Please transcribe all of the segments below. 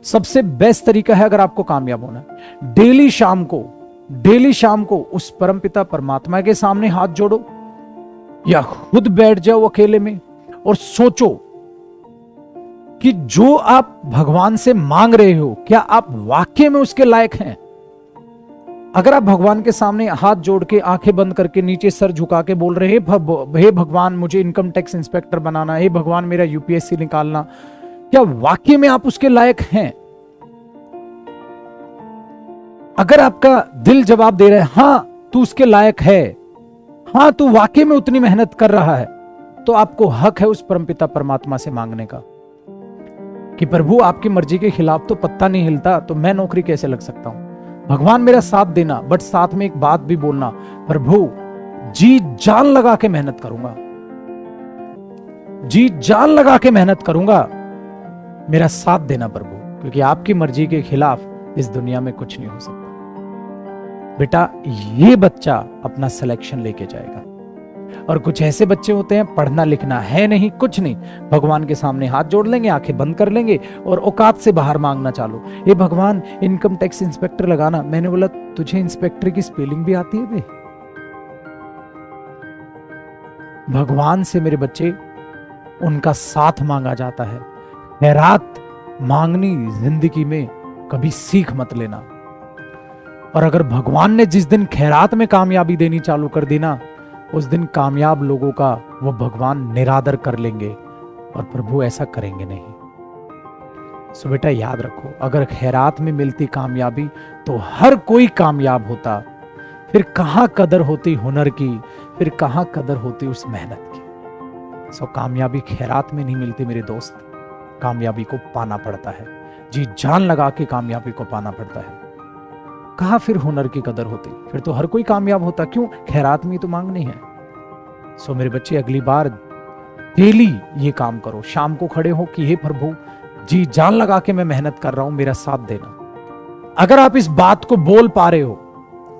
सबसे बेस्ट तरीका है अगर आपको कामयाब होना है, डेली शाम को उस परमपिता परमात्मा के सामने हाथ जोड़ो या खुद बैठ जाओ अकेले में और सोचो कि जो आप भगवान से मांग रहे हो क्या आप वाकई में उसके लायक हैं। अगर आप भगवान के सामने हाथ जोड़ के आंखें बंद करके नीचे सर झुका के बोल रहे हे भगवान मुझे इनकम टैक्स इंस्पेक्टर बनाना, हे भगवान मेरा यूपीएससी निकालना, क्या वाकई में आप उसके लायक हैं? अगर आपका दिल जवाब दे रहा है हां तू उसके लायक है, हां तू वाकई में उतनी मेहनत कर रहा है, तो आपको हक है उस परमपिता परमात्मा से मांगने का कि प्रभु आपकी मर्जी के खिलाफ तो पत्ता नहीं हिलता, तो मैं नौकरी कैसे लग सकता हूं? भगवान मेरा साथ देना, बट साथ में एक बात भी बोलना, प्रभु जी जान लगा के मेहनत करूंगा, जी जान लगा के मेहनत करूंगा, मेरा साथ देना प्रभु, क्योंकि आपकी मर्जी के खिलाफ इस दुनिया में कुछ नहीं हो सकता। बेटा ये बच्चा अपना सिलेक्शन लेके जाएगा। और कुछ ऐसे बच्चे होते हैं पढ़ना लिखना है नहीं, कुछ नहीं, भगवान के सामने हाथ जोड़ लेंगे, आंखें बंद कर लेंगे और औकात से बाहर मांगना चालू, ये भगवान इनकम टैक्स इंस्पेक्टर लगाना। मैंने बोला तुझे इंस्पेक्टर की स्पेलिंग भी आती है बे? भगवान से मेरे बच्चे उनका साथ मांगा जाता है। खैरात मांगनी जिंदगी में कभी सीख मत लेना। और अगर भगवान ने जिस दिन खैरात में कामयाबी देनी चालू कर दी ना, उस दिन कामयाब लोगों का वो भगवान निरादर कर लेंगे और प्रभु ऐसा करेंगे नहीं। सो बेटा याद रखो, अगर खैरात में मिलती कामयाबी तो हर कोई कामयाब होता, फिर कहां कदर होती हुनर की, फिर कहां कदर होती उस मेहनत की। सो कामयाबी खैरात में नहीं मिलती मेरे दोस्त, कामयाबी को पाना पड़ता है, जी जान लगा के कामयाबी को पाना पड़ता है। कहा फिर हुनर की कदर होती, फिर तो हर कोई कामयाब होता, क्यों? खैरात में तो मांगनी है। सो मेरे बच्चे अगली बार डेली ये काम करो, शाम को खड़े हो कि हे प्रभु जी जान लगा के मैं मेहनत कर रहा हूं, मेरा साथ देना। अगर आप इस बात को बोल पा रहे हो,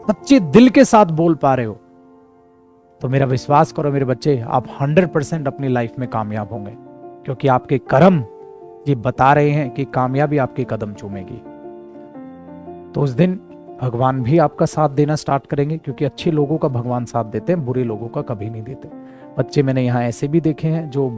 सच्चे दिल के साथ बोल पा रहे हो, तो मेरा विश्वास करो मेरे बच्चे, आप 100% अपनी लाइफ में कामयाब होंगे, क्योंकि आपके कर्म ये बता रहे हैं कि कामयाबी आपके कदम चूमेगी। तो उस दिन भगवान भी आपका साथ देना स्टार्ट करेंगे, क्योंकि अच्छे लोगों का भगवान साथ देते हैं, बुरे लोगों का कभी नहीं देते। बच्चे मैंने यहाँ ऐसे भी देखे हैं जो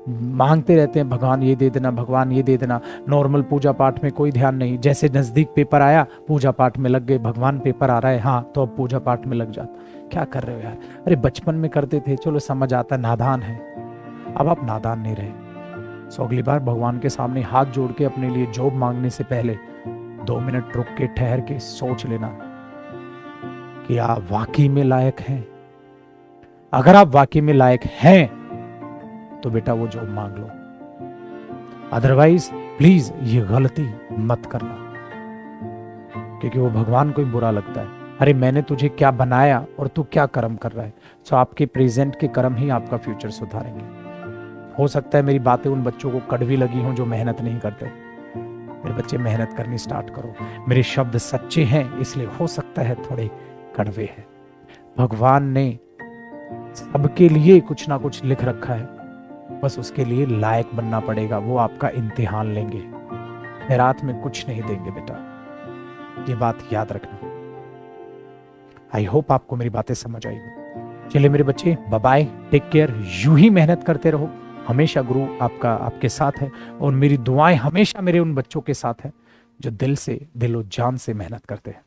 मांगते रहते हैं भगवान ये दे देना, भगवान ये दे देना, नॉर्मल पूजा पाठ में कोई ध्यान नहीं, जैसे नजदीक पेपर आया पूजा पाठ में लग गए, भगवान पेपर आ रहा है हाँ तो अब पूजा पाठ में लग जाता। क्या कर रहे हो यार? अरे बचपन में करते थे, चलो समझ आता, नादान है, अब आप नादान नहीं रहे। सो अगली बार भगवान के सामने हाथ जोड़ के अपने लिए जॉब मांगने से पहले 2 मिनट रुक के ठहर के सोच लेना कि आप वाकई में लायक हैं। अगर आप वाकई में लायक हैं तो बेटा वो जॉब मांग लो, अदरवाइज प्लीज ये गलती मत करना, क्योंकि वो भगवान को ही बुरा लगता है। अरे मैंने तुझे क्या बनाया और तू क्या कर्म कर रहा है? सो आपके प्रेजेंट के कर्म ही आपका फ्यूचर सुधारेंगे। हो सकता है मेरी बातें उन बच्चों को कड़वी लगी हों जो मेहनत नहीं करते। मेरे बच्चे मेहनत करनी स्टार्ट करो, मेरे शब्द सच्चे हैं इसलिए हो सकता है थोड़े कड़वे हैं। भगवान ने सबके लिए कुछ ना कुछ लिख रखा है, बस उसके लिए लायक बनना पड़ेगा, वो आपका इम्तिहान लेंगे, खैरात में कुछ नहीं देंगे बेटा, ये बात याद रखना। आई होप आपको मेरी बातें समझ आई। चलिए मेरे बच्चे बाय बाय, टेक केयर, यूं ही मेहनत करते रहो, हमेशा गुरु आपके साथ है और मेरी दुआएं हमेशा मेरे उन बच्चों के साथ हैं जो दिल से दिलो जान से मेहनत करते हैं।